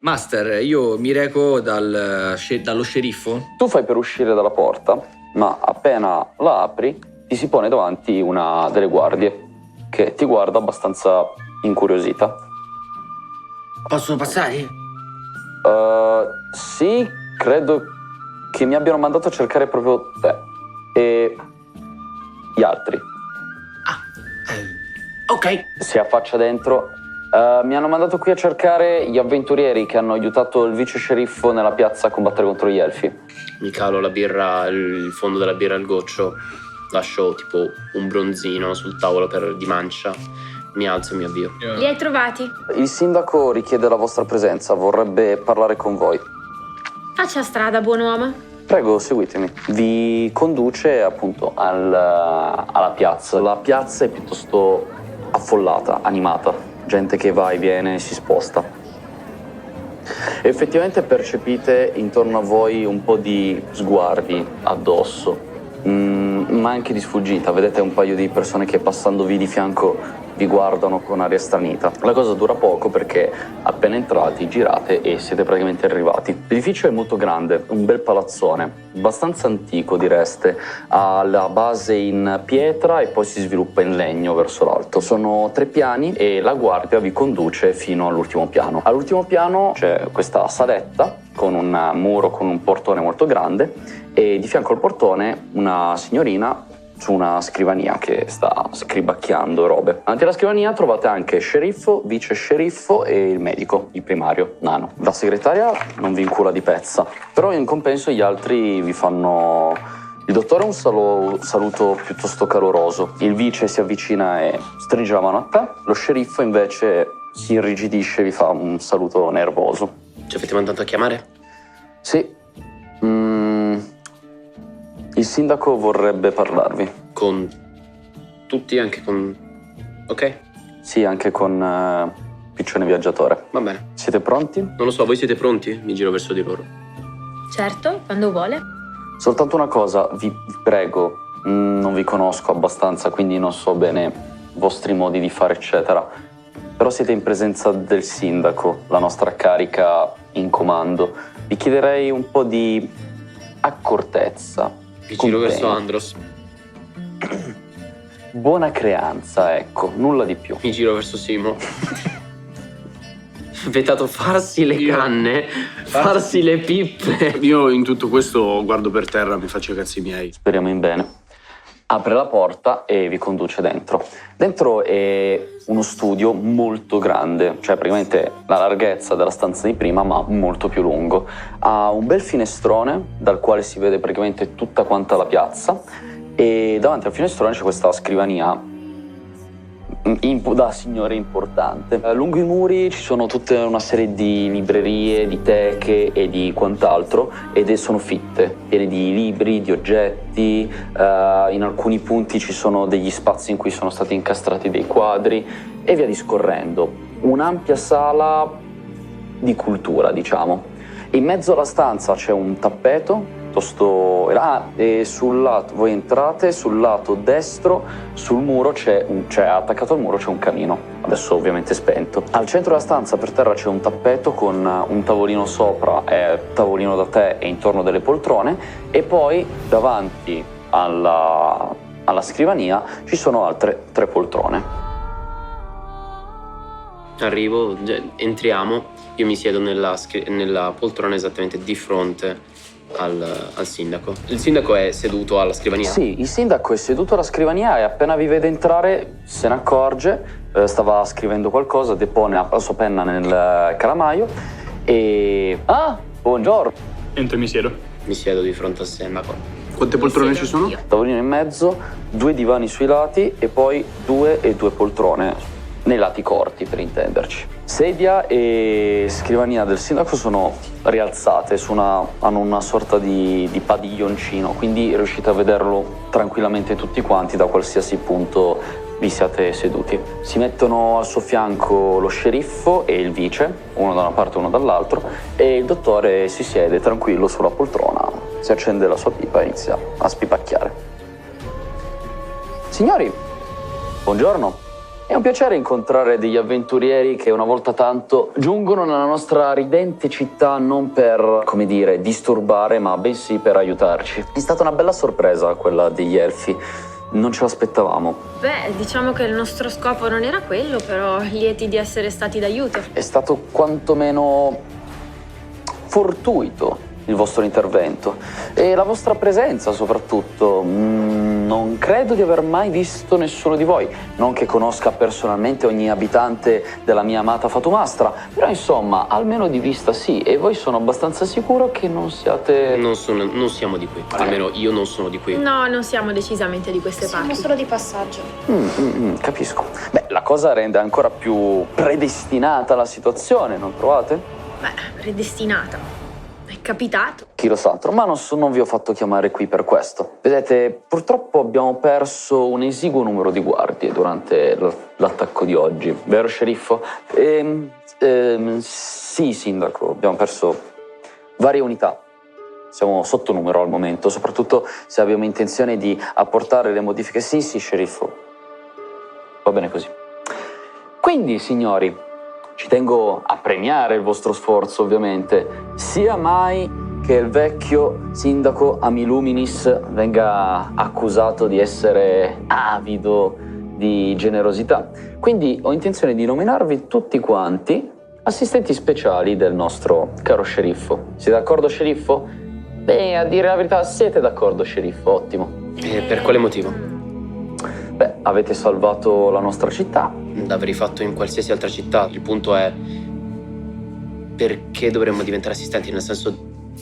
Master, io mi reco dallo sceriffo. Tu fai per uscire dalla porta, ma appena la apri ti si pone davanti una delle guardie che ti guarda abbastanza incuriosita. Posso passare? Sì, credo che mi abbiano mandato a cercare proprio te e gli altri. Ok. Si affaccia dentro. Mi hanno mandato qui a cercare gli avventurieri che hanno aiutato il vice sceriffo nella piazza a combattere contro gli elfi. Mi calo la birra, il fondo della birra al goccio, lascio tipo un bronzino sul tavolo di mancia, mi alzo e mi avvio. Li hai trovati? Il sindaco richiede la vostra presenza, vorrebbe parlare con voi. Faccia strada, buon uomo. Prego, seguitemi. Vi conduce appunto alla piazza. La piazza è piuttosto affollata, animata. Gente che va e viene, si sposta. Effettivamente percepite intorno a voi un po' di sguardi addosso, ma anche di sfuggita. Vedete un paio di persone che passandovi di fianco vi guardano con aria stranita. La cosa dura poco perché appena entrati girate e siete praticamente arrivati. L'edificio è molto grande, un bel palazzone, abbastanza antico direste, ha la base in pietra e poi si sviluppa in legno verso l'alto. Sono 3 piani e la guardia vi conduce fino all'ultimo piano. All'ultimo piano c'è questa saletta con un muro con un portone molto grande e di fianco al portone una signorina su una scrivania che sta scribacchiando robe. Davanti alla scrivania trovate anche sceriffo, vice sceriffo e il medico, il primario, Nano. La segretaria non vi incula di pezza, però in compenso gli altri vi fanno... Il dottore ha un saluto piuttosto caloroso, il vice si avvicina e stringe la mano a te, lo sceriffo invece si irrigidisce e vi fa un saluto nervoso. Ci avete mandato a chiamare? Sì. Il sindaco vorrebbe parlarvi. Con tutti, anche con... Ok? Sì, anche con Piccione Viaggiatore. Va bene. Siete pronti? Non lo so, voi siete pronti? Mi giro verso di loro. Certo, quando vuole. Soltanto una cosa, vi prego, non vi conosco abbastanza, quindi non so bene i vostri modi di fare, eccetera. Però siete in presenza del sindaco, la nostra carica in comando. Vi chiederei un po' di accortezza. Mi giro verso Andros. Buona creanza, ecco, nulla di più. Mi giro verso Simo. Vietato farsi le canne, farsi le pippe. Io in tutto questo guardo per terra, mi faccio i cazzi miei. Speriamo in bene. Apre la porta e vi conduce dentro. Dentro è uno studio molto grande, cioè praticamente la larghezza della stanza di prima, ma molto più lungo. Ha un bel finestrone dal quale si vede praticamente tutta quanta la piazza e davanti al finestrone c'è questa scrivania da signore importante. Lungo i muri ci sono tutta una serie di librerie, di teche e di quant'altro ed sono fitte, piene di libri, di oggetti, in alcuni punti ci sono degli spazi in cui sono stati incastrati dei quadri e via discorrendo. Un'ampia sala di cultura, diciamo. In mezzo alla stanza c'è un tappeto e sul lato, voi entrate, sul lato destro, sul muro cioè attaccato al muro c'è un camino, adesso ovviamente spento. Al centro della stanza per terra c'è un tappeto con un tavolino sopra, tavolino da tè e intorno delle poltrone e poi davanti alla scrivania ci sono altre 3 poltrone. Arrivo, entriamo, io mi siedo nella poltrona esattamente di fronte al sindaco. Il sindaco è seduto alla scrivania? Sì, il sindaco è seduto alla scrivania e appena vi vede entrare se ne accorge, stava scrivendo qualcosa, depone la sua penna nel calamaio e... Ah, buongiorno! Entro e mi siedo. Mi siedo di fronte al sindaco. Quante poltrone ci sono? Tavolino in mezzo, 2 divani sui lati e poi 2 e 2 poltrone nei lati corti, per intenderci. Sedia e scrivania del sindaco sono rialzate, hanno una sorta di padiglioncino, quindi riuscite a vederlo tranquillamente tutti quanti da qualsiasi punto vi siate seduti. Si mettono al suo fianco lo sceriffo e il vice, uno da una parte e uno dall'altro, e il dottore si siede tranquillo sulla poltrona, si accende la sua pipa e inizia a spipacchiare. Signori, buongiorno. È un piacere incontrare degli avventurieri che una volta tanto giungono nella nostra ridente città non per, come dire, disturbare, ma bensì per aiutarci. È stata una bella sorpresa quella degli elfi, non ce l'aspettavamo. Beh, diciamo che il nostro scopo non era quello, però lieti di essere stati d'aiuto. È stato quantomeno fortuito il vostro intervento e la vostra presenza soprattutto. Non credo di aver mai visto nessuno di voi, non che conosca personalmente ogni abitante della mia amata Fatumastra, però insomma, almeno di vista sì, e voi sono abbastanza sicuro che non siate... Non siamo di qui, almeno io non sono di qui. No, non siamo decisamente di queste Siamo parti. solo di passaggio. Capisco. Beh, la cosa rende ancora più predestinata la situazione, non trovate? Beh, predestinata. È capitato. Chi lo sa, ma non vi ho fatto chiamare qui per questo. Vedete, purtroppo abbiamo perso un esiguo numero di guardie durante l'attacco di oggi, vero sceriffo? Sì, sindaco, abbiamo perso varie unità. Siamo sotto numero al momento, soprattutto se abbiamo intenzione di apportare le modifiche. Sì, sceriffo. Va bene così. Quindi, signori, ci tengo a premiare il vostro sforzo, ovviamente. Sia mai che il vecchio sindaco Amiluminis venga accusato di essere avido di generosità. Quindi ho intenzione di nominarvi tutti quanti assistenti speciali del nostro caro sceriffo. Siete d'accordo, sceriffo? Beh, a dire la verità, siete d'accordo, sceriffo? Ottimo. E per quale motivo? Beh, avete salvato la nostra città. L'avrei fatto in qualsiasi altra città. Il punto è: perché dovremmo diventare assistenti? Nel senso,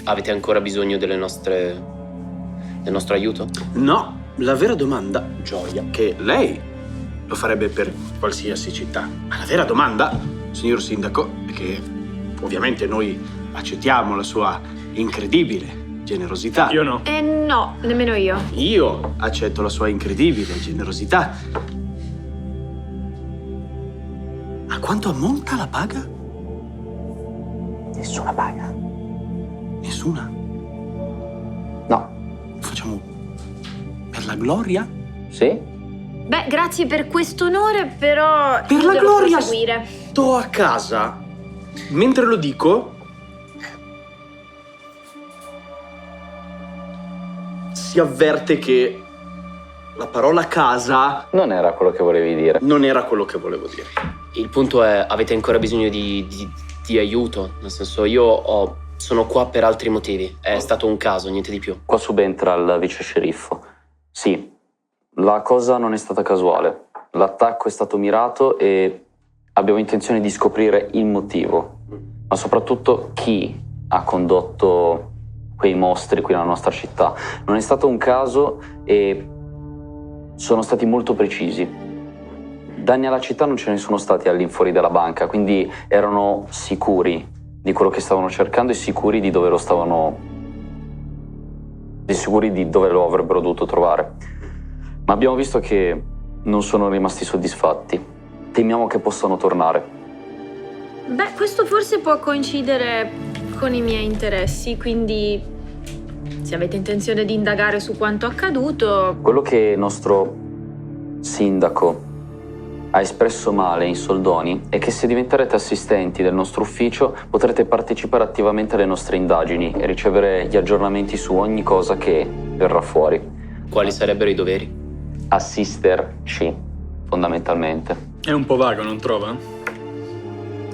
avete ancora bisogno del nostro aiuto? No, la vera domanda, Gioia, che lei lo farebbe per qualsiasi città. Ma la vera domanda, signor sindaco, è che ovviamente noi accettiamo la sua incredibile generosità. Io no. No, nemmeno io. Io accetto la sua incredibile generosità. A quanto ammonta la paga? Nessuna paga. Nessuna. No. Facciamo per la gloria? Sì? Beh, grazie per questo onore, però Per io la devo gloria proseguire. sto a casa. Mentre lo dico, si avverte che la parola casa Non era quello che volevi dire. non era quello che volevo dire. Il punto è: avete ancora bisogno di aiuto? Nel senso, sono qua per altri motivi. È stato un caso, niente di più. Qua subentra il vice sceriffo. Sì, la cosa non è stata casuale. L'attacco è stato mirato e abbiamo intenzione di scoprire il motivo, ma soprattutto chi ha condotto quei mostri qui nella nostra città. Non è stato un caso e sono stati molto precisi. Danni alla città non ce ne sono stati all'infuori della banca, quindi erano sicuri di quello che stavano cercando e sicuri di dove lo avrebbero dovuto trovare. Ma abbiamo visto che non sono rimasti soddisfatti. Temiamo che possano tornare. Beh, questo forse può coincidere con i miei interessi, quindi se avete intenzione di indagare su quanto accaduto... Quello che il nostro sindaco ha espresso male in soldoni è che se diventerete assistenti del nostro ufficio potrete partecipare attivamente alle nostre indagini e ricevere gli aggiornamenti su ogni cosa che verrà fuori. Quali sarebbero i doveri? Assisterci, fondamentalmente. È un po' vago, non trova?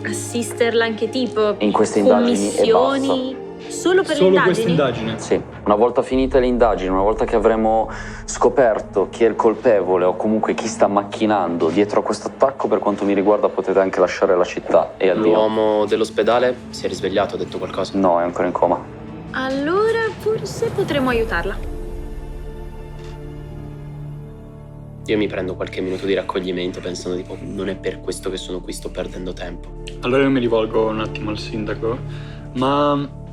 Assisterla anche tipo... In queste indagini e commissioni... Solo per le Solo indagini? questa indagine? Sì, una volta finite le indagini, una volta che avremo scoperto chi è il colpevole o comunque chi sta macchinando dietro a questo attacco, per quanto mi riguarda potete anche lasciare la città e addio. L'uomo dell'ospedale si è risvegliato, ha detto qualcosa? No, è ancora in coma. Allora forse potremo aiutarla. Io mi prendo qualche minuto di raccoglimento pensando tipo: non è per questo che sono qui, sto perdendo tempo. Allora io mi rivolgo un attimo al sindaco, ma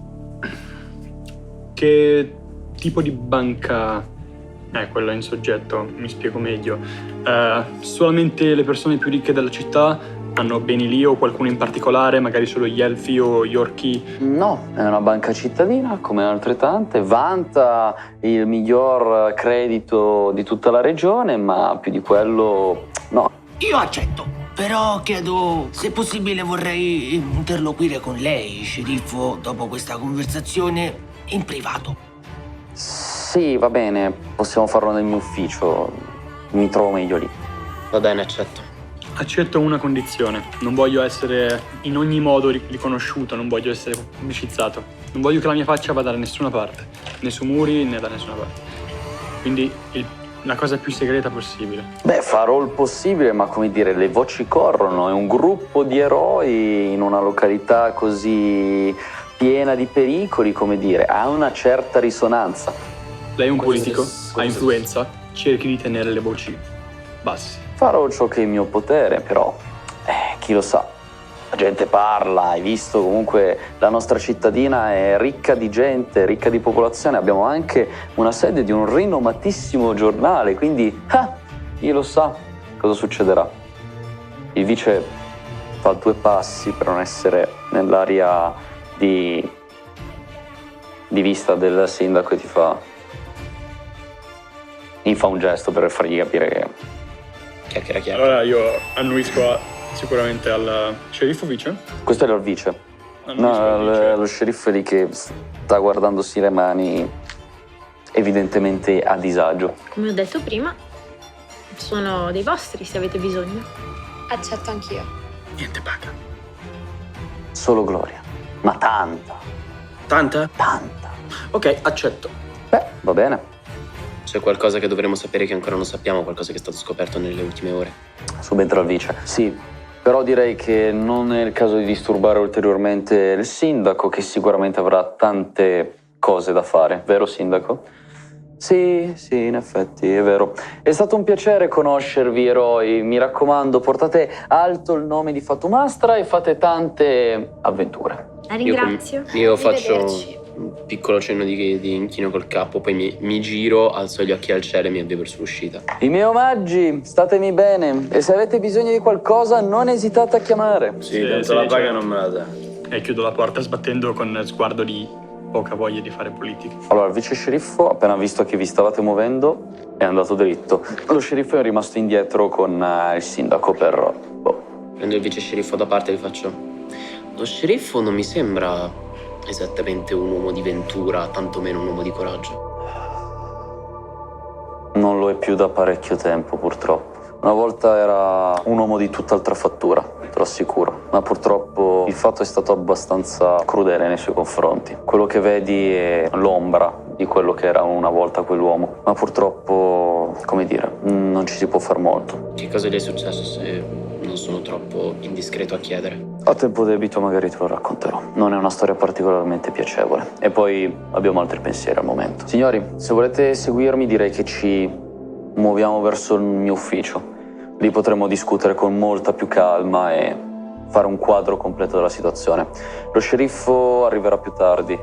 che tipo di banca è quella in soggetto? Mi spiego meglio. Solamente le persone più ricche della città hanno beni lì o qualcuno in particolare, magari solo gli elfi o gli orchi? No, è una banca cittadina come altrettante, vanta il miglior credito di tutta la regione, ma più di quello no. Io accetto, però chiedo se possibile vorrei interloquire con lei, sceriffo, dopo questa conversazione in privato. Sì, va bene, possiamo farlo nel mio ufficio. Mi trovo meglio lì. Va bene, accetto. Accetto una condizione. Non voglio essere in ogni modo riconosciuto, non voglio essere pubblicizzato. Non voglio che la mia faccia vada da nessuna parte, né su muri né da nessuna parte. Quindi la cosa più segreta possibile. Beh, farò il possibile, ma come dire, le voci corrono. È un gruppo di eroi in una località così piena di pericoli, come dire, ha una certa risonanza. Lei è un politico, ha influenza, cerchi di tenere le voci basse. Farò ciò che è in mio potere, però, chi lo sa. La gente parla, hai visto comunque la nostra cittadina è ricca di gente, ricca di popolazione, abbiamo anche una sede di un rinomatissimo giornale, quindi chi lo sa cosa succederà. Il vice fa 2 passi per non essere nell'area di vista del sindaco e mi fa un gesto per fargli capire che... Chiacchiera chiara. Allora io annuisco sicuramente al sceriffo vice. Questo era il vice. Annuisco al vice. Lo sceriffo è lì che sta guardandosi le mani, evidentemente a disagio. Come ho detto prima, sono dei vostri se avete bisogno. Accetto anch'io. Niente paga. Solo gloria. Ma tanta, Tanta? tanta. Ok, accetto. Beh, va bene. C'è qualcosa che dovremmo sapere che ancora non sappiamo, qualcosa che è stato scoperto nelle ultime ore. Subentra il vice. Sì, però direi che non è il caso di disturbare ulteriormente il sindaco, che sicuramente avrà tante cose da fare. Vero, sindaco? Sì, in effetti, è vero. È stato un piacere conoscervi, eroi. Mi raccomando, portate alto il nome di Fatumastra e fate tante avventure. La ringrazio. Io faccio Arrivederci. un piccolo cenno di inchino col capo, poi mi giro, alzo gli occhi al cielo e mi avvio verso l'uscita. I miei omaggi, statemi bene. E se avete bisogno di qualcosa, non esitate a chiamare. Sì, Sì, tanto sì, la paga certo. non me la dà. E chiudo la porta sbattendo con sguardo di poca voglia di fare politica. Allora, il vice sceriffo, appena visto che vi stavate muovendo, è andato dritto. Lo sceriffo è rimasto indietro con il sindaco per... Prendo il vice sceriffo da parte e gli faccio: lo sceriffo non mi sembra esattamente un uomo di ventura, tantomeno un uomo di coraggio. Non lo è più da parecchio tempo, purtroppo. Una volta era un uomo di tutt'altra fattura, te lo assicuro. Ma purtroppo il fatto è stato abbastanza crudele nei suoi confronti. Quello che vedi è l'ombra di quello che era una volta quell'uomo. Ma purtroppo, come dire, non ci si può far molto. Che cosa gli è successo, se non sono troppo indiscreto a chiedere? A tempo debito magari te lo racconterò. Non è una storia particolarmente piacevole. E poi abbiamo altri pensieri al momento. Signori, se volete seguirmi direi che ci muoviamo verso il mio ufficio. Lì potremo discutere con molta più calma e fare un quadro completo della situazione. Lo sceriffo arriverà più tardi.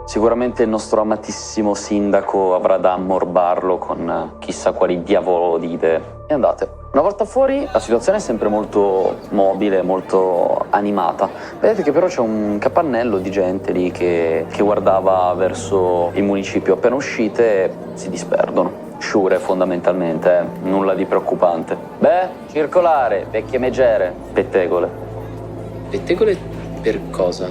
Sicuramente il nostro amatissimo sindaco avrà da ammorbarlo con chissà quali diavolo di idee. E andate. Una volta fuori la situazione è sempre molto mobile, molto animata. Vedete che però c'è un capannello di gente lì che guardava verso il municipio. Appena uscite si disperdono. Sciure fondamentalmente, nulla di preoccupante. Beh, circolare, vecchie megere, pettegole. Pettegole per cosa?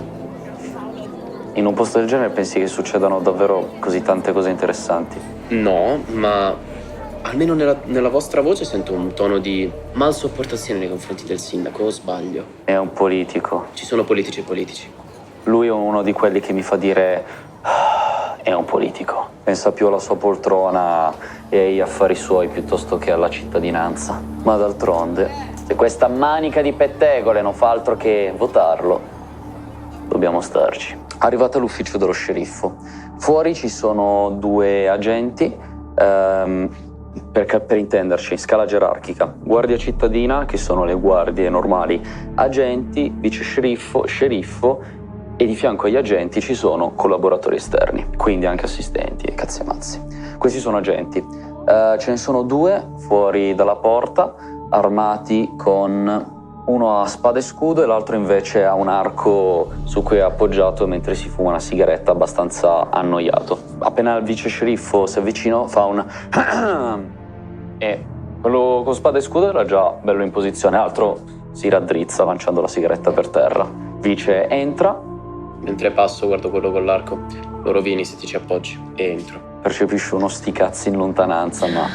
In un posto del genere pensi che succedano davvero così tante cose interessanti? No, ma almeno nella vostra voce sento un tono di malsopportazione nei confronti del sindaco, o sbaglio? È un politico. Ci sono politici e politici. Lui è uno di quelli che mi fa dire è un politico. Pensa più alla sua poltrona e agli affari suoi piuttosto che alla cittadinanza. Ma d'altronde, se questa manica di pettegole non fa altro che votarlo, dobbiamo starci. Arrivate all'ufficio dello sceriffo. Fuori ci sono 2 agenti, per intenderci, scala gerarchica. Guardia cittadina, che sono le guardie normali, agenti, vice sceriffo, sceriffo, e di fianco agli agenti ci sono collaboratori esterni, quindi anche assistenti e cazzi e mazzi. Questi sono agenti. Ce ne sono 2 fuori dalla porta, armati con... Uno ha spada e scudo e l'altro invece ha un arco su cui è appoggiato mentre si fuma una sigaretta, abbastanza annoiato. Appena il vice sceriffo si avvicina fa un... e Quello con spada e scudo era già bello in posizione, altro si raddrizza lanciando la sigaretta per terra. Vice entra, Mentre passo guardo quello con l'arco. Loro vieni se ti ci appoggi. E entro. percepisci uno sticazzi in lontananza, ma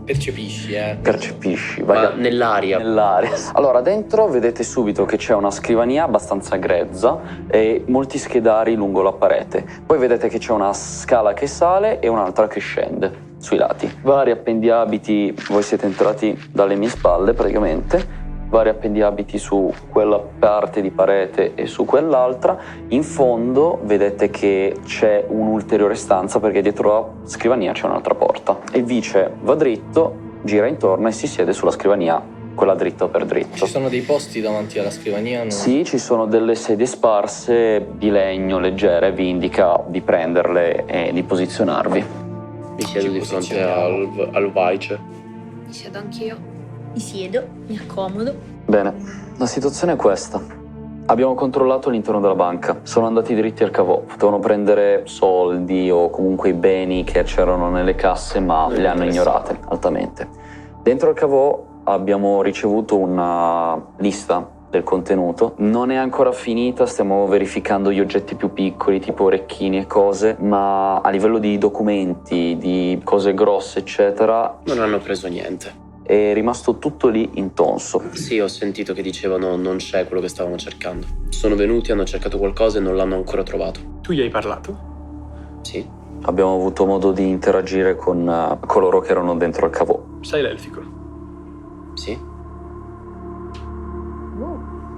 Percepisci, percepisci, Ma nell'aria. nell'aria. Allora, dentro vedete subito che c'è una scrivania abbastanza grezza e molti schedari lungo la parete. Poi vedete che c'è una scala che sale e un'altra che scende sui lati. Vari appendiabiti, voi siete entrati dalle mie spalle praticamente. Vari appendiabiti su quella parte di parete e su quell'altra. In fondo vedete che c'è un'ulteriore stanza perché dietro la scrivania c'è un'altra porta. Il vice va dritto, gira intorno e si siede sulla scrivania, quella dritto per dritto. Ci sono dei posti davanti alla scrivania? No? Sì, ci sono delle sedie sparse di legno leggere, vi indica di prenderle e di posizionarvi. Mi siedo Ci di fronte posizioniamo. al vice. Mi siedo anch'io. Mi siedo, mi accomodo. Bene, la situazione è questa. Abbiamo controllato l'interno della banca, sono andati dritti al cavò, potevano prendere soldi o comunque i beni che c'erano nelle casse, ma Non le hanno interessa. ignorate altamente. Dentro al cavò abbiamo ricevuto una lista del contenuto, non è ancora finita, stiamo verificando gli oggetti più piccoli tipo orecchini e cose, ma a livello di documenti, di cose grosse eccetera, Non hanno preso niente. è rimasto tutto lì intonso. Sì, ho sentito che dicevano non c'è quello che stavamo cercando. Sono venuti, hanno cercato qualcosa e non l'hanno ancora trovato. Tu gli hai parlato? Sì. Abbiamo avuto modo di interagire con coloro che erano dentro al cavò. Sai l'elfico? Sì.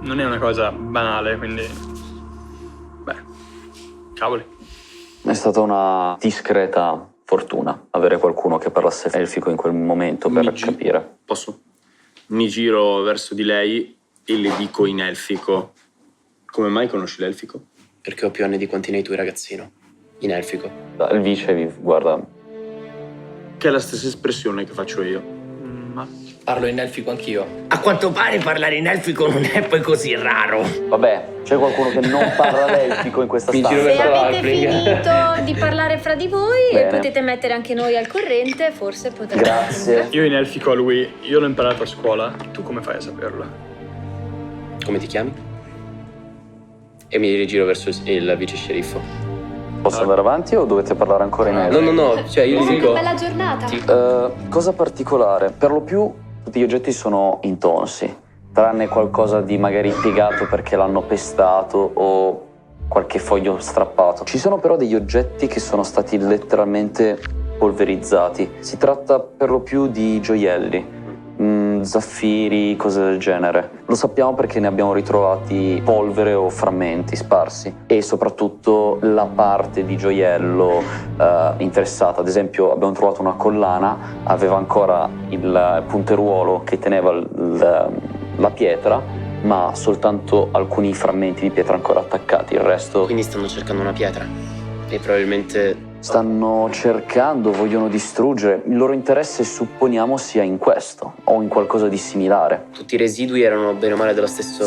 Non è una cosa banale, quindi... Beh, cavoli. È stata una discreta fortuna avere qualcuno che parlasse elfico in quel momento per capire. Posso? Mi giro verso di lei e le dico in elfico. Come mai conosci l'elfico? Perché ho più anni di quanti ne hai tu, ragazzino. In elfico. Il vice vi guarda. Che è la stessa espressione che faccio io. Ma Parlo in elfico anch'io. A quanto pare parlare in elfico non è poi così raro. Vabbè, c'è qualcuno che non parla l'elfico in questa Mi giro stanza. Se verso avete Halfling. finito di parlare fra di voi e Bene. potete mettere anche noi al corrente, forse potrete... Grazie. io in elfico a lui, io l'ho imparato a scuola. Tu come fai a saperlo? Come ti chiami? E mi rigiro verso il vice sceriffo. Posso andare avanti o dovete parlare ancora in elfico? No, cioè io gli Una dico... bella giornata. Cosa particolare? Per lo più tutti gli oggetti sono intonsi, tranne qualcosa di magari piegato perché l'hanno pestato o qualche foglio strappato. Ci sono però degli oggetti che sono stati letteralmente polverizzati. Si tratta per lo più di gioielli, zaffiri, cose del genere. Lo sappiamo perché ne abbiamo ritrovati polvere o frammenti sparsi e soprattutto la parte di gioiello interessata. Ad esempio abbiamo trovato una collana, aveva ancora il punteruolo che teneva la pietra, ma soltanto alcuni frammenti di pietra ancora attaccati, il resto Quindi stanno cercando una pietra. E probabilmente... stanno cercando, vogliono distruggere. Il loro interesse supponiamo sia in questo o in qualcosa di similare. Tutti i residui erano bene o male della stessa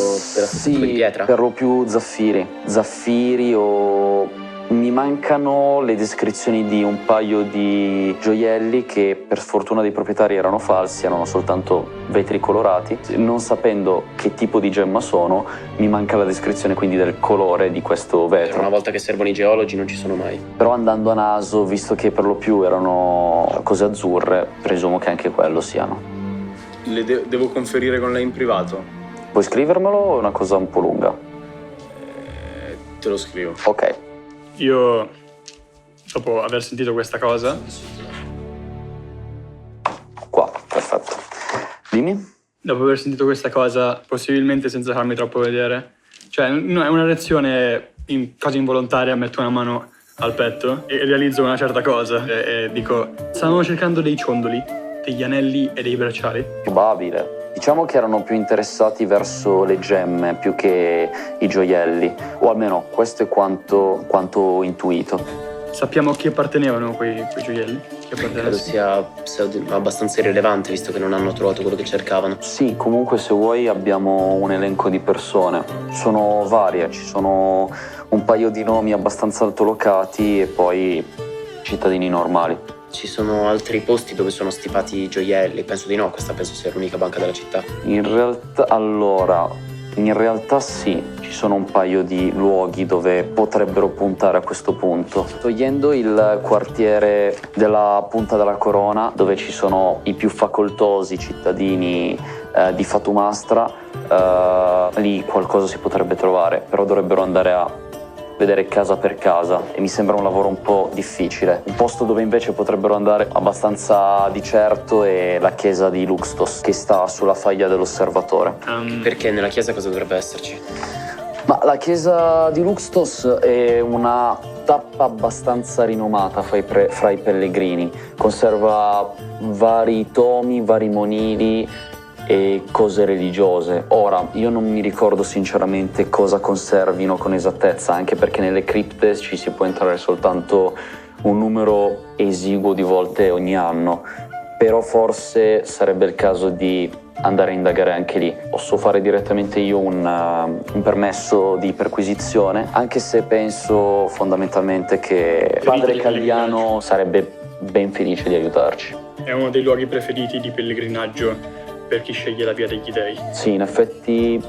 tipo di pietra? Per lo più zaffiri o... Mi mancano le descrizioni di un paio di gioielli che per sfortuna dei proprietari erano falsi, erano soltanto vetri colorati. Non sapendo che tipo di gemma sono, mi manca la descrizione quindi del colore di questo Per vetro. una volta che servono i geologi non ci sono mai. Però andando a naso, visto che per lo più erano cose azzurre, presumo che anche quello siano. Le devo conferire con lei in privato? Puoi scrivermelo o è una cosa un po' lunga? Te lo scrivo. Ok. Io, dopo aver sentito questa cosa, Qua, perfetto. Dimmi? dopo aver sentito questa cosa, possibilmente senza farmi troppo vedere, cioè no, è una reazione quasi involontaria, metto una mano al petto e realizzo una certa cosa e dico, stavano cercando dei ciondoli, degli anelli e dei bracciali. Probabile. Diciamo che erano più interessati verso le gemme più che i gioielli, o almeno questo è quanto ho intuito. Sappiamo a chi appartenevano quei gioielli? Chi Credo appartenessero? sia abbastanza irrilevante visto che non hanno trovato quello che cercavano. Sì, comunque se vuoi abbiamo un elenco di persone. Sono varie, ci sono un paio di nomi abbastanza altolocati e poi cittadini normali. Ci sono altri posti dove sono stipati gioielli? Penso di no, questa penso sia l'unica banca della città. In realtà sì, ci sono un paio di luoghi dove potrebbero puntare a questo punto. Togliendo il quartiere della Punta della Corona, dove ci sono i più facoltosi cittadini di Fatumastra, lì qualcosa si potrebbe trovare, però dovrebbero andare a vedere casa per casa e mi sembra un lavoro un po' difficile. Un posto dove invece potrebbero andare abbastanza di certo è la chiesa di Luxtos, che sta sulla faglia dell'Osservatore. Perché nella chiesa cosa dovrebbe esserci? Ma la chiesa di Luxtos è una tappa abbastanza rinomata fra i pellegrini. Conserva vari tomi, vari monili e cose religiose. Ora, io non mi ricordo sinceramente cosa conservino con esattezza, anche perché nelle cripte ci si può entrare soltanto un numero esiguo di volte ogni anno, però forse sarebbe il caso di andare a indagare anche lì. Posso fare direttamente io un permesso di perquisizione, anche se penso fondamentalmente che Padre Calliano sarebbe ben felice di aiutarci. È uno dei luoghi preferiti di pellegrinaggio per chi sceglie la via degli dei. Sì, in effetti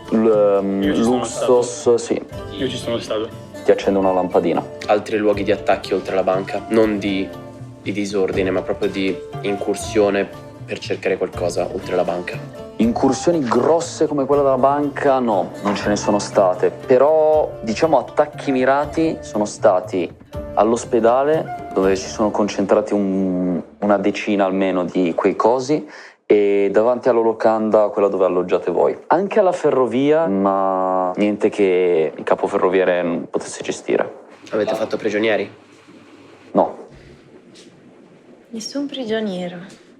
Luxos, sì, Io ci sono stato. ti accende una lampadina. Altri luoghi di attacchi oltre la banca? Non di disordine, ma proprio di incursione per cercare qualcosa oltre la banca. Incursioni grosse come quella della banca no, non ce ne sono state, però diciamo attacchi mirati sono stati all'ospedale, dove ci sono concentrati una decina almeno di quei cosi, e davanti alla locanda, quella dove alloggiate voi. Anche alla ferrovia, ma niente che il capoferroviere non potesse gestire. Avete fatto prigionieri? No, Nessun prigioniero.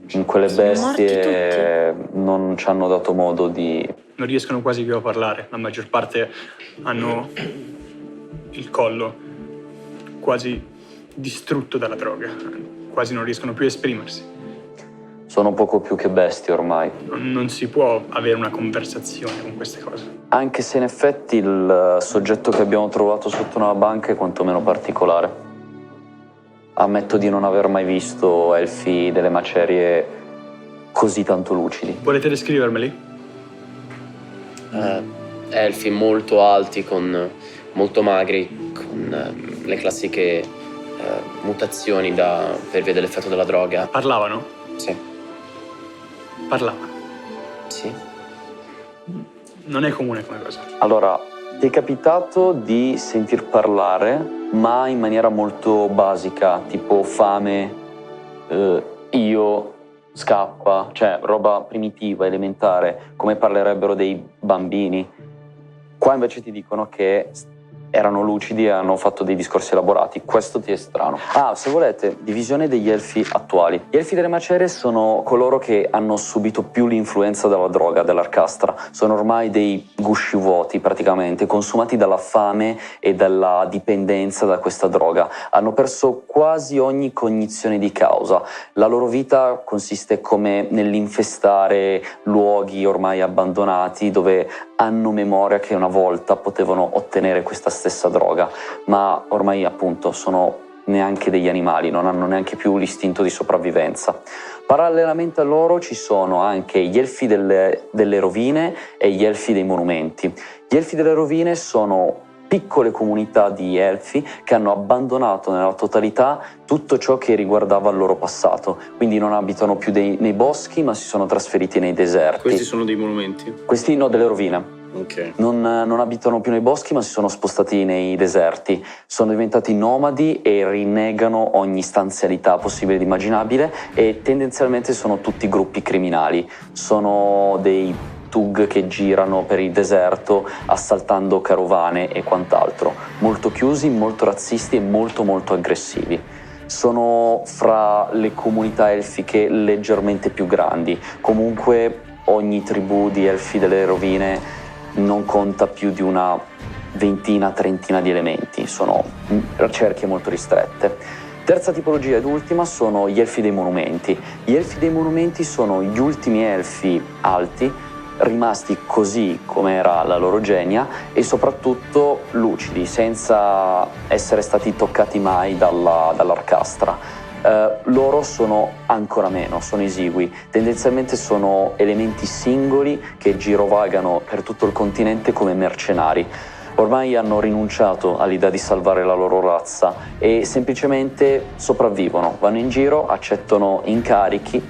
in quelle Sono morti bestie non ci hanno dato modo di... Non riescono quasi più a parlare. La maggior parte hanno il collo quasi distrutto dalla droga. Quasi non riescono più a esprimersi. Sono poco più che bestie ormai. Non si può avere una conversazione con queste cose. Anche se in effetti il soggetto che abbiamo trovato sotto una banca è quantomeno particolare. Ammetto di non aver mai visto elfi delle macerie così tanto lucidi. Volete descrivermeli? Elfi molto alti, molto magri, con le classiche mutazioni per via dell'effetto della droga. Parlavano? Sì. Parlavano. Sì. Non è comune come cosa. Allora, ti è capitato di sentir parlare, ma in maniera molto basica, tipo fame, io, scappa, cioè roba primitiva, elementare, come parlerebbero dei bambini. Qua invece ti dicono che erano lucidi e hanno fatto dei discorsi elaborati. Questo ti è strano. Ah, se volete, divisione degli elfi attuali. Gli elfi delle macerie sono coloro che hanno subito più l'influenza della droga, dell'arcastra. Sono ormai dei gusci vuoti, praticamente, consumati dalla fame e dalla dipendenza da questa droga. Hanno perso quasi ogni cognizione di causa. La loro vita consiste come nell'infestare luoghi ormai abbandonati dove hanno memoria che una volta potevano ottenere questa stessa droga, ma ormai appunto sono neanche degli animali, non hanno neanche più l'istinto di sopravvivenza. Parallelamente a loro ci sono anche gli elfi delle rovine e gli elfi dei monumenti. Gli elfi delle rovine sono piccole comunità di elfi che hanno abbandonato nella totalità tutto ciò che riguardava il loro passato, quindi non abitano più nei boschi ma si sono trasferiti nei deserti. Questi sono dei monumenti? Questi no, delle rovine. Ok. Non abitano più nei boschi ma si sono spostati nei deserti, sono diventati nomadi e rinnegano ogni stanzialità possibile ed immaginabile e tendenzialmente sono tutti gruppi criminali, sono dei tug che girano per il deserto assaltando carovane e quant'altro, molto chiusi, molto razzisti e molto aggressivi. Sono fra le comunità elfiche leggermente più grandi, comunque ogni tribù di elfi delle rovine non conta più di una ventina, trentina di elementi, sono cerchie molto ristrette. Terza tipologia ed ultima sono gli elfi dei monumenti. Gli elfi dei monumenti sono gli ultimi elfi alti, rimasti così come era la loro genia e soprattutto lucidi, senza essere stati toccati mai dall'arcastra. Loro sono ancora meno, sono esigui. Tendenzialmente sono elementi singoli che girovagano per tutto il continente come mercenari. Ormai hanno rinunciato all'idea di salvare la loro razza e semplicemente sopravvivono, vanno in giro, accettano incarichi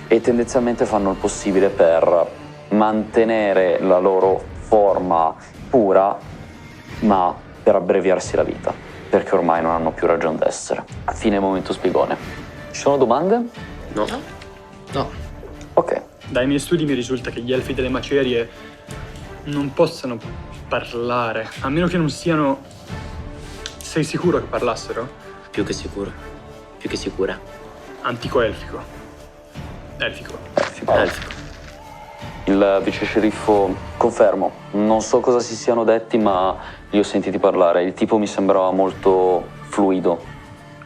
e tendenzialmente fanno il possibile per mantenere la loro forma pura, ma per abbreviarsi la vita, perché ormai non hanno più ragione d'essere. Fine momento spiegone. Ci sono domande? No. No. Ok. Dai miei studi mi risulta che gli elfi delle macerie non possano parlare, a meno che non siano... Sei sicuro che parlassero? Più che sicuro. Più che sicura. Antico-elfico. Elfico. Elfico. Il vice sceriffo, confermo, non so cosa si siano detti, ma li ho sentiti parlare. Il tipo mi sembrava molto fluido.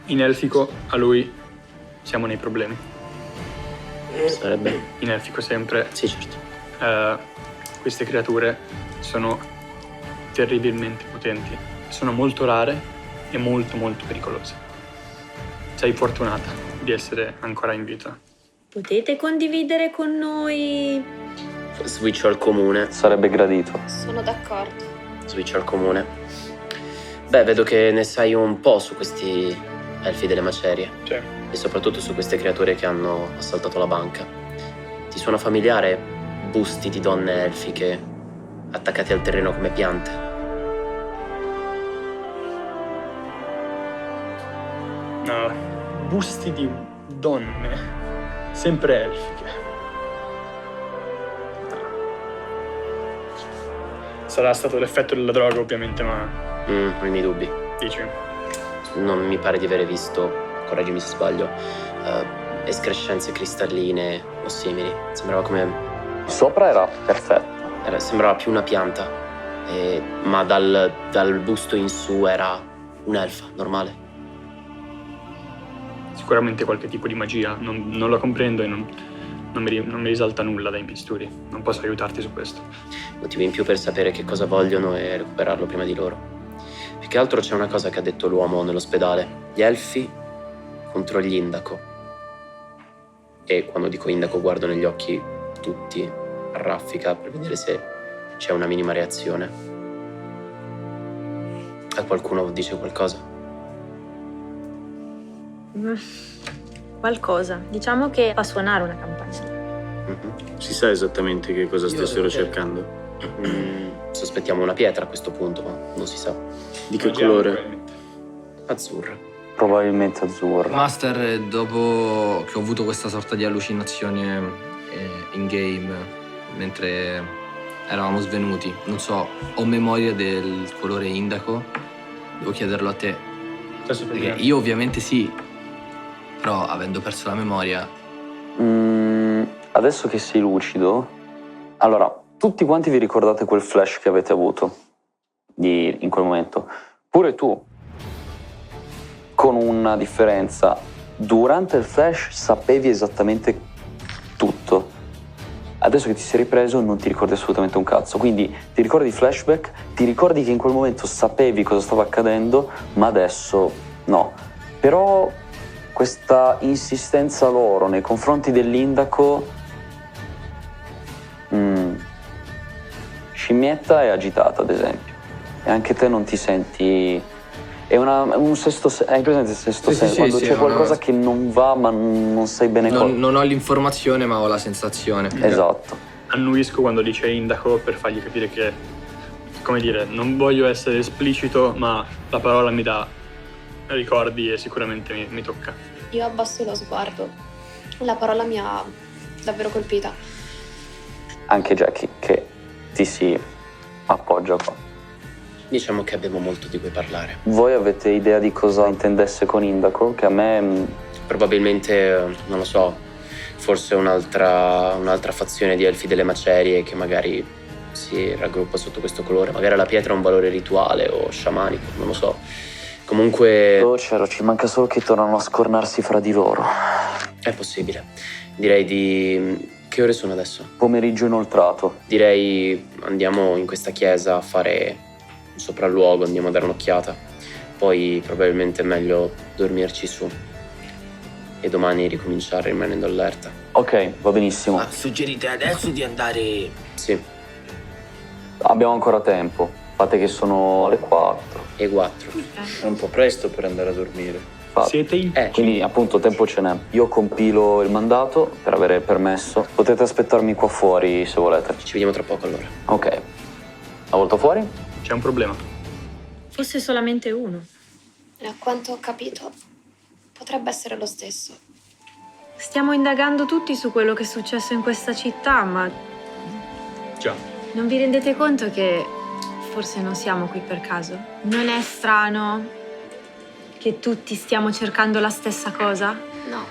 In elfico, a lui, siamo nei problemi. Sarebbe? In elfico sempre. Sì, certo. Queste creature sono terribilmente potenti, sono molto rare e molto molto pericolose. Sei fortunata di essere ancora in vita. Potete condividere con noi? Switch al comune. Sarebbe gradito. Sono d'accordo. Switch al comune. Beh, vedo che ne sai un po' su questi elfi delle macerie. Cioè, E soprattutto su queste creature che hanno assaltato la banca. Ti suona familiare busti di donne elfiche attaccati al terreno come piante? no, busti di donne, sempre elfiche. Sarà stato l'effetto della droga, ovviamente, ma Ho i miei dubbi. dici? Non mi pare di avere visto, correggimi se sbaglio, escrescenze cristalline o simili. Sembrava come... Sopra era perfetto. sembrava più una pianta, ma dal busto in su era un'elfa normale. Sicuramente qualche tipo di magia, non la comprendo e non mi risalta nulla dai miei studi. Non posso aiutarti su questo. Motivi in più per sapere che cosa vogliono e recuperarlo prima di loro. Più che altro c'è una cosa che ha detto l'uomo nell'ospedale. Gli elfi contro gli Indaco. E quando dico Indaco guardo negli occhi tutti a raffica per vedere se c'è una minima reazione. A qualcuno dice qualcosa? Qualcosa. Diciamo che fa suonare una campanella. Si sa esattamente che cosa stessero Io- cercando? Sospettiamo una pietra a questo punto, ma non si sa. Di che colore? Azzurra. Probabilmente azzurro. Master, dopo che ho avuto questa sorta di allucinazione in game, mentre eravamo svenuti, non so, ho memoria del colore indaco, devo chiederlo a te. Stesso Perché problema. io ovviamente sì, però avendo perso la memoria, Adesso che sei lucido, allora, tutti quanti vi ricordate quel flash che avete avuto in quel momento. Pure tu, con una differenza. Durante il flash sapevi esattamente tutto. Adesso che ti sei ripreso non ti ricordi assolutamente un cazzo. Quindi ti ricordi i flashback, ti ricordi che in quel momento sapevi cosa stava accadendo, ma adesso no. Però questa insistenza loro nei confronti dell'indaco, Scimmietta è agitata, ad esempio, e anche te non ti senti... È un sesto senso. Hai presente il sesto senso? Quando c'è qualcosa che non va, ma non sai bene cosa. non ho l'informazione ma ho la sensazione. Esatto. Annuisco quando dice indaco per fargli capire che, come dire, non voglio essere esplicito, ma la parola mi dà ricordi e sicuramente mi tocca. Io abbasso lo sguardo. La parola mi ha davvero colpita. Anche Jackie, che ti si appoggia qua. Diciamo che abbiamo molto di cui parlare. Voi avete idea di cosa intendesse con indaco? Che a me... Probabilmente, non lo so, forse un'altra fazione di elfi delle macerie che magari si raggruppa sotto questo colore. Magari la pietra ha un valore rituale o sciamanico, non lo so. Comunque Oh, Cero, ci manca solo che tornano a scornarsi fra di loro. è possibile. Direi di... Che ore sono adesso? Pomeriggio inoltrato. Direi andiamo in questa chiesa a fare un sopralluogo, andiamo a dare un'occhiata. Poi probabilmente è meglio dormirci su. e domani ricominciare rimanendo allerta. Ok, va benissimo. Ma suggerite adesso di andare... Sì, Abbiamo ancora tempo. Fate che sono le 4. e 4. È un po' presto per andare a dormire. Siete in... Quindi appunto tempo ce n'è. Io compilo il mandato per avere il permesso. Potete aspettarmi qua fuori se volete. Ci vediamo tra poco allora. Ok. La volto fuori? C'è un problema. Fosse solamente uno. E a quanto ho capito, potrebbe essere lo stesso. Stiamo indagando tutti su quello che è successo in questa città, ma Già. non vi rendete conto che forse non siamo qui per caso? Non è strano che tutti stiamo cercando la stessa cosa? No,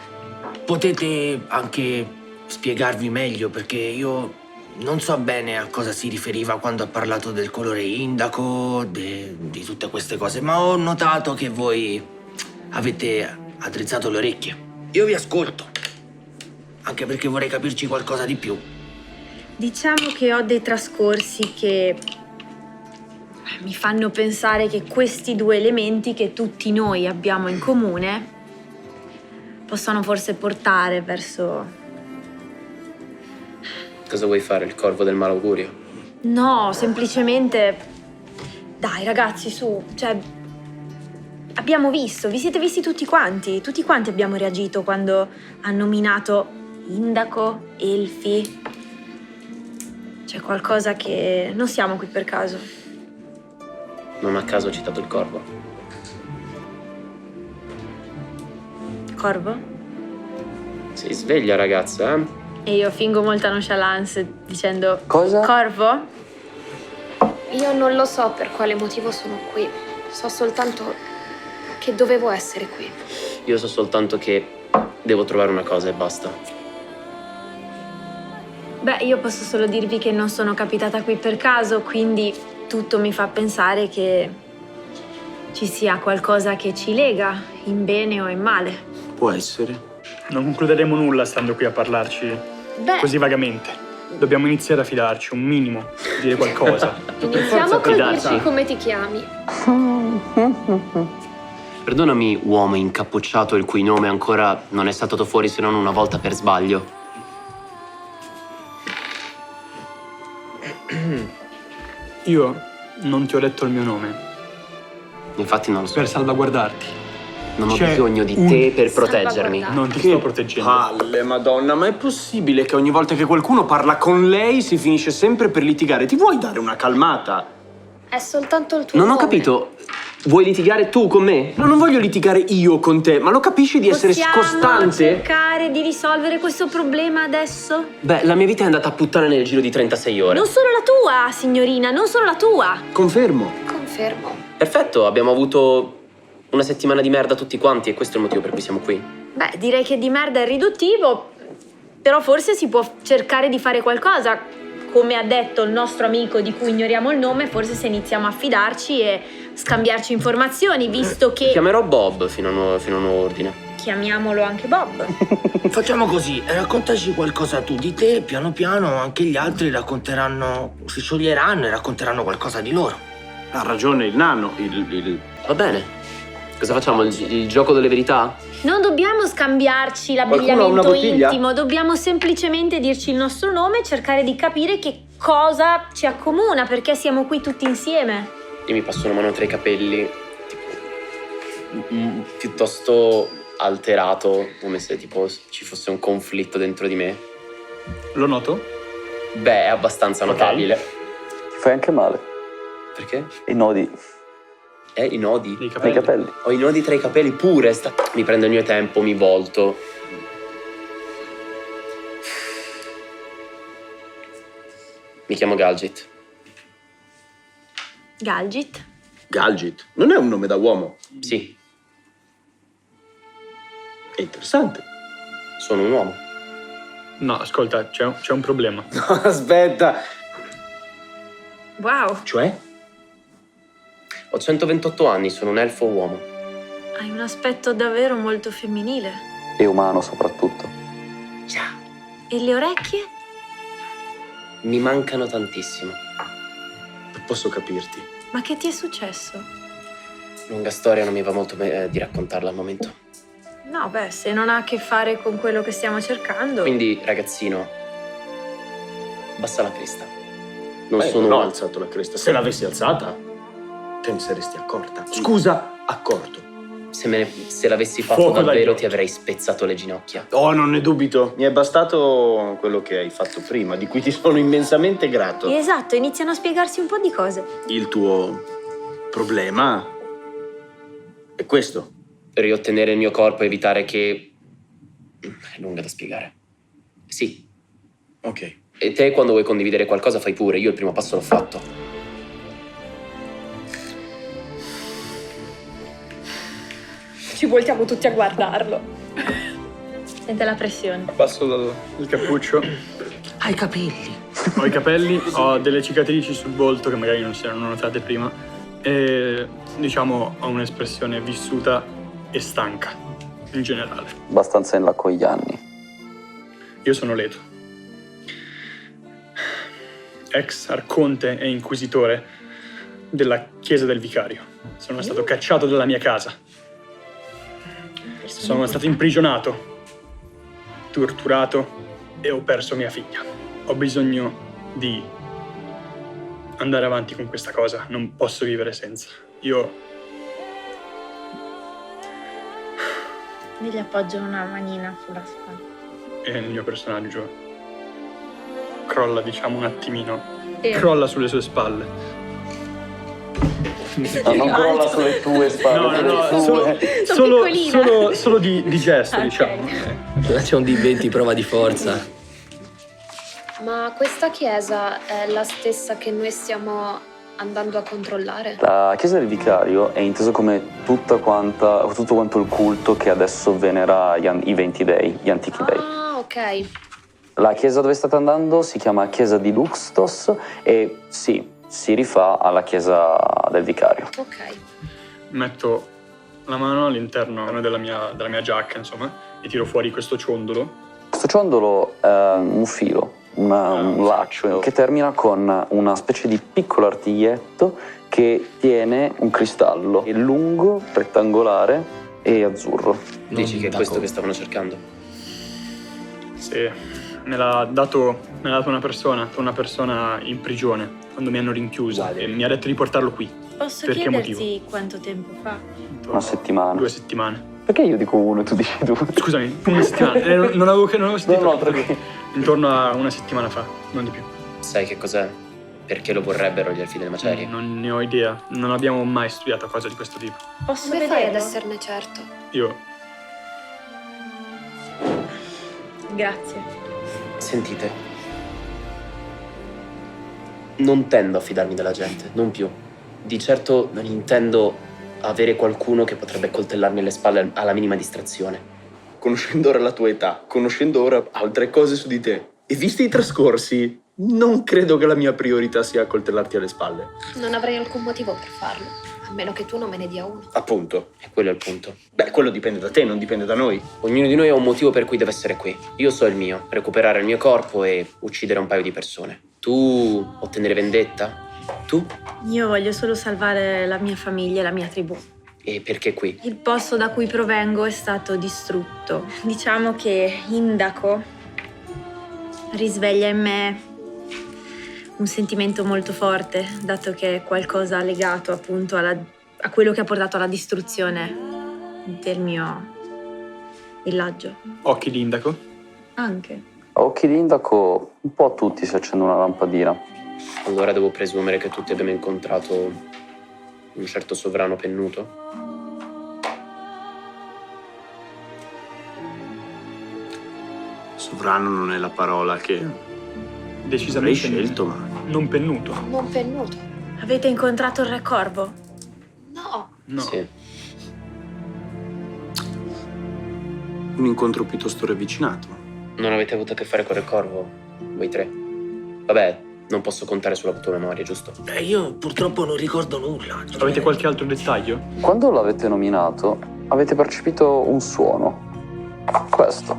Potete anche spiegarvi meglio, perché io non so bene a cosa si riferiva quando ha parlato del colore indaco, di tutte queste cose, ma ho notato che voi avete addrizzato le orecchie. Io vi ascolto, anche perché vorrei capirci qualcosa di più. Diciamo che ho dei trascorsi che mi fanno pensare che questi due elementi che tutti noi abbiamo in comune possano forse portare verso... Cosa vuoi fare, il corvo del malaugurio? No, semplicemente... Dai ragazzi, su, cioè... Abbiamo visto, vi siete visti tutti quanti abbiamo reagito quando ha nominato indaco, elfi. C'è qualcosa che... Non siamo qui per caso. Non a caso ho citato il corvo. Corvo? Sei sveglia, ragazza, eh? E io fingo molta nonchalance dicendo... Cosa? Corvo? io non lo so per quale motivo sono qui. So soltanto che dovevo essere qui. Io so soltanto che devo trovare una cosa e basta. Beh, io posso solo dirvi che non sono capitata qui per caso, quindi tutto mi fa pensare che ci sia qualcosa che ci lega, in bene o in male. Può essere. Non concluderemo nulla stando qui a parlarci Beh, così vagamente. Dobbiamo iniziare a fidarci, un minimo, dire qualcosa. Iniziamo col fidarsi. dirci come ti chiami. Perdonami, uomo incappucciato il cui nome ancora non è saltato fuori se non una volta per sbaglio. Io non ti ho detto il mio nome Infatti non lo so. per salvaguardarti. Non ho c'è bisogno di un- te per proteggermi. Salvaguardare. Non ti sto proteggendo. Palle, madonna, ma è possibile che ogni volta che qualcuno parla con lei si finisce sempre per litigare? Ti vuoi dare una calmata? È soltanto il tuo Non ho nome. capito. Vuoi litigare tu con me? No, non voglio litigare io con te, ma lo capisci di essere possiamo scostante? cercare di risolvere questo problema adesso? Beh, la mia vita è andata a puttane nel giro di 36 ore. Non solo la tua, signorina, non solo la tua. Confermo. Confermo. Perfetto, abbiamo avuto una settimana di merda tutti quanti e questo è il motivo per cui siamo qui. Beh, direi che di merda è riduttivo, però forse si può cercare di fare qualcosa. Come ha detto il nostro amico di cui ignoriamo il nome, forse se iniziamo a fidarci e scambiarci informazioni, visto che... Chiamerò Bob fino a nuovo ordine. Chiamiamolo anche Bob. Facciamo così, raccontaci qualcosa tu di te, piano piano anche gli altri racconteranno, si scioglieranno e racconteranno qualcosa di loro. Ha ragione il nano, Va bene. Cosa facciamo? Il gioco delle verità? Non dobbiamo scambiarci Qualcuno ha una l'abbigliamento bottiglia? intimo, dobbiamo semplicemente dirci il nostro nome e cercare di capire che cosa ci accomuna, perché siamo qui tutti insieme. Io mi passo una mano tra i capelli, tipo, piuttosto alterato, come se tipo ci fosse un conflitto dentro di me. Lo noto? Beh, è abbastanza notabile. Ti fai anche male. Perché? I nodi I nodi. Dei nei capelli. capelli. Ho i nodi tra i capelli pure. Mi prendo il mio tempo, mi volto. Mi chiamo Galgit. Galgit? Galgit. Non è un nome da uomo. Sì, È interessante. sono un uomo. No, ascolta, c'è un problema. Aspetta. Wow, Cioè? Ho 128 anni, sono un elfo uomo. hai un aspetto davvero molto femminile. E umano soprattutto. E le orecchie? Mi mancano tantissimo. Posso capirti. Ma che ti è successo? Lunga storia, non mi va molto di raccontarla al momento. No, beh, se non ha a che fare con quello che stiamo cercando. Quindi, ragazzino, basta la cresta. Non Beh, sono... non ho alzato la cresta. Se l'avessi alzata, te ne saresti accorta. Scusa, accorto. Se l'avessi fatto Fuoco dagli davvero occhi. ti avrei spezzato le ginocchia. Oh, non ne dubito. Mi è bastato quello che hai fatto prima, di cui ti sono immensamente grato. Esatto, iniziano a spiegarsi un po' di cose. Il tuo problema è questo. Riottenere il mio corpo e evitare che... È lunga da spiegare. Sì. Ok. E te quando vuoi condividere qualcosa fai pure, io il primo passo l'ho fatto. Ci voltiamo tutti a guardarlo. Sente la pressione. Passo il cappuccio, Hai i capelli. ho i capelli, ho delle cicatrici sul volto che magari non si erano notate prima e diciamo ho un'espressione vissuta e stanca in generale. Abbastanza in là con gli anni. Io sono Leto, ex arconte e inquisitore della chiesa del vicario. Sono stato cacciato dalla mia casa. Sono stato imprigionato, torturato e ho perso mia figlia. Ho bisogno di andare avanti con questa cosa, non posso vivere senza. Io Mi gli appoggio una manina sulla spalla. e il mio personaggio crolla, diciamo, un attimino, crolla sulle sue spalle. No, non crolla sulle tue spalle, No, sulle tue. solo di gesto, Ok. diciamo. C'è un D20 prova di forza. Ma questa chiesa è la stessa che noi stiamo andando a controllare? La chiesa del vicario è inteso come tutto quanto il culto che adesso venera i 20 dei, gli antichi dei. Ah, ok. La chiesa dove state andando si chiama chiesa di Luxtos e sì, si rifà alla chiesa del vicario. Ok. Metto la mano all'interno della mia giacca, insomma, e tiro fuori questo ciondolo. Questo ciondolo è un filo, un laccio che termina con una specie di piccolo artiglietto che tiene un cristallo. È lungo, rettangolare e azzurro. Dici che è questo che stavano cercando? Sì, me l'ha dato una persona in prigione quando mi hanno rinchiuso e mi ha detto di portarlo qui. Posso Per che chiederti motivo? quanto tempo fa? Una settimana. 2 settimane. Perché io dico uno e tu dici due? Scusami, una settimana. Non avevo sentito. No, tranquillo. Intorno a una settimana fa, non di più. Sai che cos'è? Perché lo vorrebbero gli elfi delle macerie? Non ne ho idea. Non abbiamo mai studiato cose di questo tipo. Posso Come fai ad vederlo? esserne certo? Io Grazie. Sentite. Non tendo a fidarmi della gente, non più. Di certo non intendo avere qualcuno che potrebbe coltellarmi alle spalle alla minima distrazione. Conoscendo ora la tua età, conoscendo ora altre cose su di te e visti i trascorsi, non credo che la mia priorità sia coltellarti alle spalle. Non avrei alcun motivo per farlo, a meno che tu non me ne dia uno. Appunto. E quello è il punto. Beh, quello dipende da te, non dipende da noi. Ognuno di noi ha un motivo per cui deve essere qui. Io so il mio, recuperare il mio corpo e uccidere un paio di persone. Tu ottenere vendetta? Tu? Io voglio solo salvare la mia famiglia e la mia tribù. E perché qui? Il posto da cui provengo è stato distrutto. Diciamo che Indaco risveglia in me un sentimento molto forte, dato che è qualcosa legato appunto a quello che ha portato alla distruzione del mio villaggio. occhi di indaco. Anche. A occhi di indaco, un po' a tutti si accende una lampadina. Allora devo presumere che tutti abbiamo incontrato un certo sovrano pennuto? Sovrano non è la parola che avrei Decisamente scelto, ma non pennuto. Non pennuto. Avete incontrato il Re Corvo? No. No. Sì. un incontro piuttosto ravvicinato. Non avete avuto a che fare con il corvo? Voi tre? Vabbè, non posso contare sulla tua memoria, giusto? Io purtroppo non ricordo nulla. Avete qualche altro dettaglio? Quando l'avete nominato, avete percepito un suono. Questo.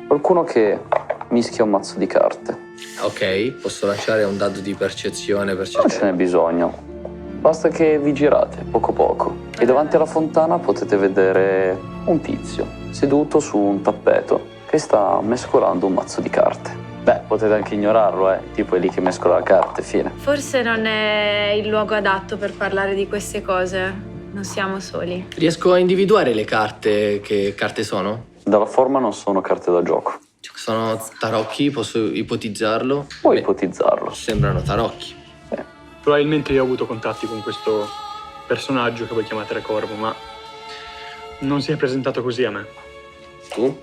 Qualcuno che mischia un mazzo di carte. Ok, posso lanciare un dado di percezione per Non ce cercare. n'è bisogno. Basta che vi girate poco poco. E davanti alla fontana potete vedere un tizio seduto su un tappeto che sta mescolando un mazzo di carte. Beh, potete anche ignorarlo, il tipo è lì che mescola le carte, fine. Forse non è il luogo adatto per parlare di queste cose. Non siamo soli. Riesco a individuare le carte. Che carte sono? Dalla forma non sono carte da gioco. Cioè, sono tarocchi, posso ipotizzarlo? Puoi Beh, ipotizzarlo. sembrano tarocchi. Probabilmente io ho avuto contatti con questo personaggio che voi chiamate Re Corvo, ma non si è presentato così a me. Tu?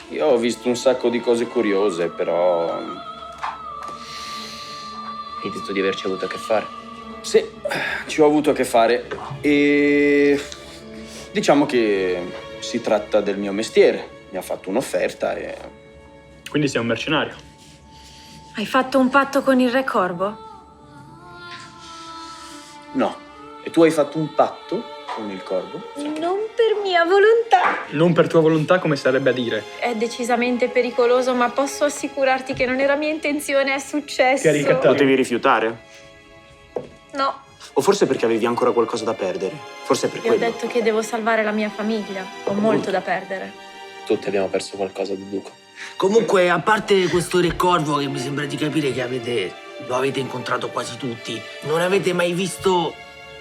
Io ho visto un sacco di cose curiose, però... Hai detto di averci avuto a che fare. Sì, ci ho avuto a che fare e... diciamo che si tratta del mio mestiere. Mi ha fatto un'offerta e... Quindi sei un mercenario. Hai fatto un patto con il Re Corvo? No. E tu hai fatto un patto con il corvo? Non per mia volontà. Non per tua volontà, come sarebbe a dire. È decisamente pericoloso, ma posso assicurarti che non era mia intenzione, è successo. Che ricattato. Potevi rifiutare? No, O forse perché avevi ancora qualcosa da perdere? Forse per vi ho quello. detto che devo salvare la mia famiglia. Ho molto da perdere. Tutti abbiamo perso qualcosa di Duco. Comunque, a parte questo Re Corvo che mi sembra di capire che lo avete incontrato quasi tutti, non avete mai visto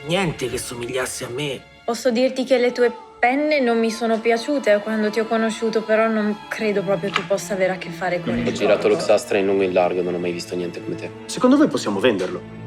niente che somigliasse a me? Posso dirti che le tue penne non mi sono piaciute quando ti ho conosciuto, però non credo proprio tu possa avere a che fare con il Ho girato Corvo. l'Oxastra in lungo e in largo e non ho mai visto niente come te. Secondo voi possiamo venderlo?